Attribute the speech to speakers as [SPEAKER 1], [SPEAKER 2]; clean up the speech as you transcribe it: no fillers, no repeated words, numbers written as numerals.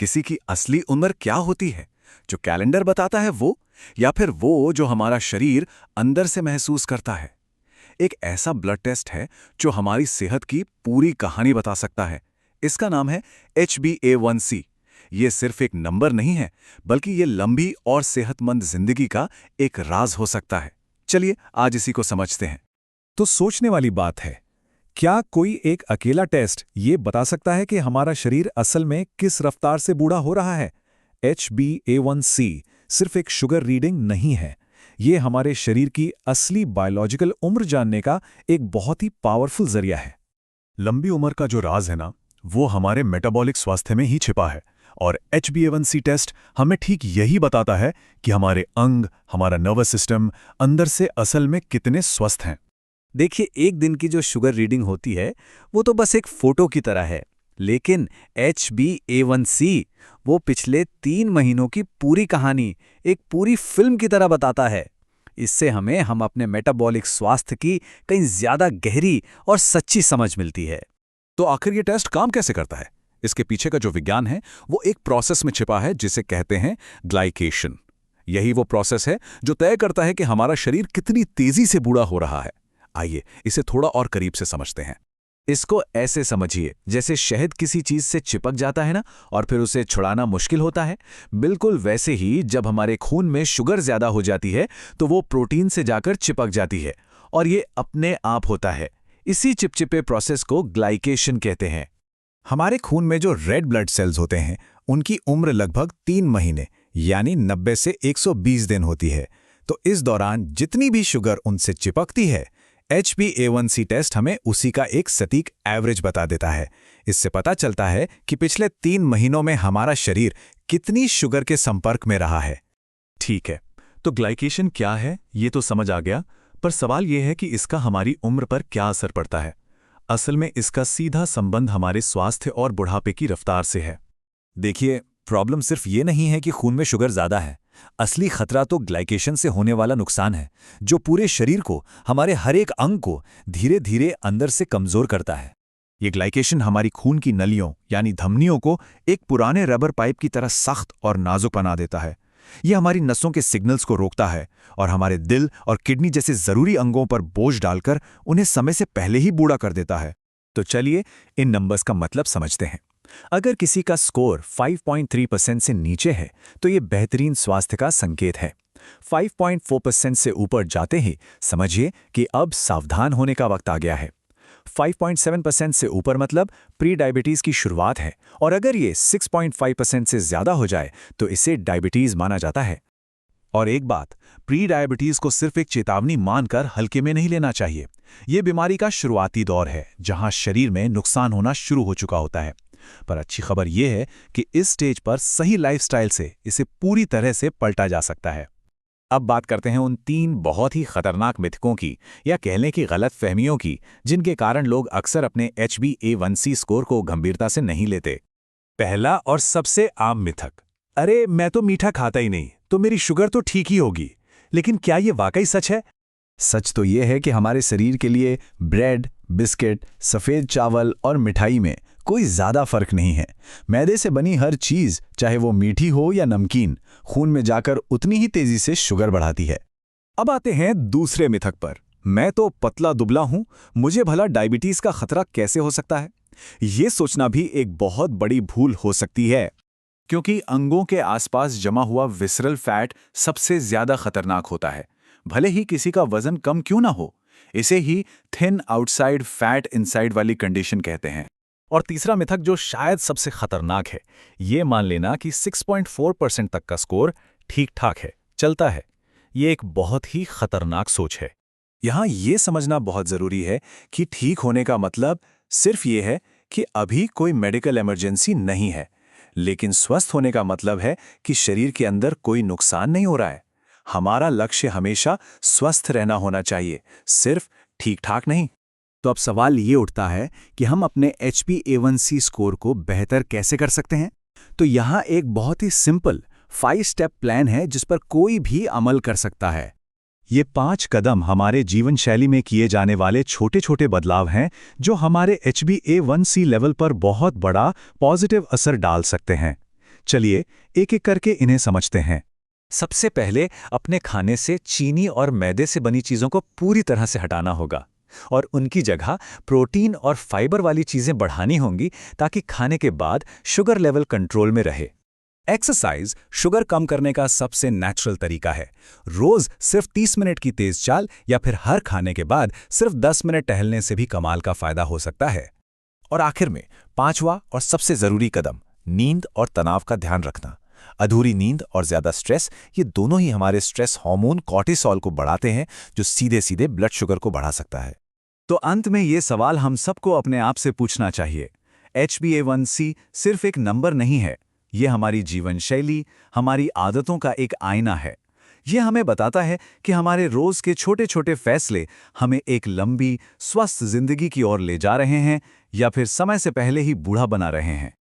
[SPEAKER 1] किसी की असली उम्र क्या होती है? जो कैलेंडर बताता है वो, या फिर वो जो हमारा शरीर अंदर से महसूस करता है? एक ऐसा ब्लड टेस्ट है जो हमारी सेहत की पूरी कहानी बता सकता है। इसका नाम है HbA1c। ये सिर्फ एक नंबर नहीं है, बल्कि ये लंबी और सेहतमंद जिंदगी का एक राज हो सकता है। चलिए आज इसी को समझते हैं।
[SPEAKER 2] तो सोचने वाली बात है, क्या कोई एक अकेला टेस्ट ये बता सकता है कि हमारा शरीर असल में किस रफ्तार से बूढ़ा हो रहा है? HbA1c सिर्फ एक शुगर रीडिंग नहीं है। ये हमारे शरीर की असली बायोलॉजिकल उम्र जानने का एक बहुत ही पावरफुल जरिया है।
[SPEAKER 3] लंबी उम्र का जो राज है ना, वो हमारे मेटाबॉलिक स्वास्थ्य में ही छिपा है। और HbA1c टेस्ट हमें ठीक यही बताता है कि हमारे अंग, हमारा नर्वस सिस्टम अंदर से असल में कितने स्वस्थ हैं।
[SPEAKER 2] देखिए, एक दिन की जो शुगर रीडिंग होती है वो तो बस एक फोटो की तरह है, लेकिन HbA1c वो पिछले 3 महीनों की पूरी कहानी एक पूरी फिल्म की तरह बताता है। इससे हमें हम अपने मेटाबॉलिक स्वास्थ्य की कहीं ज्यादा गहरी और सच्ची समझ मिलती है।
[SPEAKER 1] तो आखिर ये टेस्ट काम कैसे करता है? इसके पीछे का जो विज्ञान है वो एक प्रोसेस में छिपा है जिसे कहते हैं ग्लाइकेशन। यही वो प्रोसेस है जो तय करता है कि हमारा शरीर कितनी तेजी से बूढ़ा हो रहा है। आइए इसे थोड़ा और करीब से समझते हैं।
[SPEAKER 2] इसको ऐसे समझिए जैसे शहद किसी चीज से चिपक जाता है ना, और फिर उसे छुड़ाना मुश्किल होता है। बिल्कुल वैसे ही जब हमारे खून में शुगर ज्यादा हो जाती है तो वो प्रोटीन से जाकर चिपक जाती है, और ये अपने आप होता है। इसी चिपचिपे प्रोसेस को ग्लाइकेशन कहते हैं।
[SPEAKER 3] हमारे खून में जो रेड ब्लड सेल्स होते हैं, उनकी उम्र लगभग 3 महीने यानी 90 से 120 दिन होती है। तो इस दौरान जितनी भी शुगर उनसे चिपकती है, HbA1c टेस्ट हमें उसी का एक सटीक एवरेज बता देता है। इससे पता चलता है कि पिछले 3 महीनों में हमारा शरीर कितनी शुगर के संपर्क में रहा है।
[SPEAKER 1] ठीक है, तो ग्लाइकेशन क्या है ये तो समझ आ गया, पर सवाल यह है कि इसका हमारी उम्र पर क्या असर पड़ता है। असल में इसका सीधा संबंध हमारे स्वास्थ्य और बुढ़ापे की रफ्तार से है।
[SPEAKER 2] देखिए, प्रॉब्लम सिर्फ ये नहीं है कि खून में शुगर ज्यादा है। असली खतरा तो ग्लाइकेशन से होने वाला नुकसान है, जो पूरे शरीर को, हमारे हर एक अंग को धीरे धीरे अंदर से कमजोर करता है।
[SPEAKER 3] ये ग्लाइकेशन हमारी खून की नलियों यानी धमनियों को एक पुराने रबर पाइप की तरह सख्त और नाजुक बना देता है। ये हमारी नसों के सिग्नल्स को रोकता है और हमारे दिल और किडनी जैसे जरूरी अंगों पर बोझ डालकर उन्हें समय से पहले ही बूढ़ा कर देता है।
[SPEAKER 2] तो चलिए इन नंबर्स का मतलब समझते हैं। अगर किसी का स्कोर 5.3% से नीचे है तो ये बेहतरीन स्वास्थ्य का संकेत है। 5.4% से ऊपर जाते ही समझिए कि अब सावधान होने का वक्त आ गया है। 5.7% से ऊपर मतलब प्री डायबिटीज की शुरुआत है, और अगर ये 6.5% से ज्यादा हो जाए तो इसे डायबिटीज माना जाता है।
[SPEAKER 1] और एक बात, प्री डायबिटीज को सिर्फ एक चेतावनी मानकर हल्के में नहीं लेना चाहिए। ये बीमारी का शुरुआती दौर है जहां शरीर में नुकसान होना शुरू हो चुका होता है। पर अच्छी खबर यह है कि इस स्टेज पर सही लाइफस्टाइल से इसे पूरी तरह से पलटा जा सकता है।
[SPEAKER 2] अब बात करते हैं उन 3 बहुत ही खतरनाक मिथकों की, या कहने की गलत फहमियों की, जिनके कारण लोग अक्सर अपने HbA1c स्कोर को गंभीरता से नहीं लेते।
[SPEAKER 3] पहला और सबसे आम मिथक, अरे मैं तो मीठा खाता ही नहीं, तो मेरी शुगर तो ठीक ही होगी। लेकिन क्या ये वाकई सच है?
[SPEAKER 2] सच तो यह है कि हमारे शरीर के लिए ब्रेड, बिस्किट, सफ़ेद चावल और मिठाई में कोई ज़्यादा फर्क नहीं है। मैदे से बनी हर चीज़, चाहे वो मीठी हो या नमकीन, खून में जाकर उतनी ही तेज़ी से शुगर बढ़ाती है।
[SPEAKER 3] अब आते हैं दूसरे मिथक पर, मैं तो पतला दुबला हूं, मुझे भला डायबिटीज़ का खतरा कैसे हो सकता है? ये सोचना भी एक बहुत बड़ी भूल हो सकती है, क्योंकि अंगों के आसपास जमा हुआ विसरल फैट सबसे ज्यादा खतरनाक होता है, भले ही किसी का वजन कम क्यों ना हो। इसे ही थिन आउटसाइड फैट इनसाइड वाली कंडीशन कहते हैं।
[SPEAKER 2] और तीसरा मिथक जो शायद सबसे खतरनाक है, ये मान लेना कि 6.4% तक का स्कोर ठीक ठाक है, चलता है। ये एक बहुत ही खतरनाक सोच है।
[SPEAKER 3] यहाँ ये समझना बहुत जरूरी है कि ठीक होने का मतलब सिर्फ ये है कि अभी कोई मेडिकल इमरजेंसी नहीं है, लेकिन स्वस्थ होने का मतलब है कि शरीर के अंदर कोई नुकसान नहीं हो रहा है। हमारा लक्ष्य हमेशा स्वस्थ रहना होना चाहिए, सिर्फ ठीक ठाक नहीं।
[SPEAKER 2] तो अब सवाल ये उठता है कि हम अपने HbA1c स्कोर को बेहतर कैसे कर सकते हैं? तो यहाँ एक बहुत ही सिंपल 5 स्टेप प्लान है जिस पर कोई भी अमल कर सकता है।
[SPEAKER 3] ये 5 कदम हमारे जीवन शैली में किए जाने वाले छोटे छोटे बदलाव हैं जो हमारे HbA1c लेवल पर बहुत बड़ा पॉजिटिव असर डाल सकते हैं। चलिए एक एक करके इन्हें समझते हैं।
[SPEAKER 2] सबसे पहले अपने खाने से चीनी और मैदे से बनी चीज़ों को पूरी तरह से हटाना होगा और उनकी जगह प्रोटीन और फाइबर वाली चीज़ें बढ़ानी होंगी ताकि खाने के बाद शुगर लेवल कंट्रोल में रहे।
[SPEAKER 1] एक्सरसाइज शुगर कम करने का सबसे नेचुरल तरीका है। रोज सिर्फ 30 मिनट की तेज चाल या फिर हर खाने के बाद सिर्फ 10 मिनट टहलने से भी कमाल का फायदा हो सकता है।
[SPEAKER 3] और आखिर में 5वां और सबसे जरूरी कदम, नींद और तनाव का ध्यान रखना। अधूरी नींद और ज्यादा स्ट्रेस, ये दोनों ही हमारे स्ट्रेस हार्मोन कॉर्टिसोल को बढ़ाते हैं, जो सीधे सीधे ब्लड शुगर को बढ़ा सकता है।
[SPEAKER 1] तो अंत में ये सवाल हम सबको अपने आप से पूछना चाहिए। HbA1c सिर्फ एक नंबर नहीं है, ये हमारी जीवन शैली, हमारी आदतों का एक आईना है। ये हमें बताता है कि हमारे रोज के छोटे छोटे फैसले हमें एक लंबी, स्वस्थ जिंदगी की ओर ले जा रहे हैं या फिर समय से पहले ही बूढ़ा बना रहे हैं।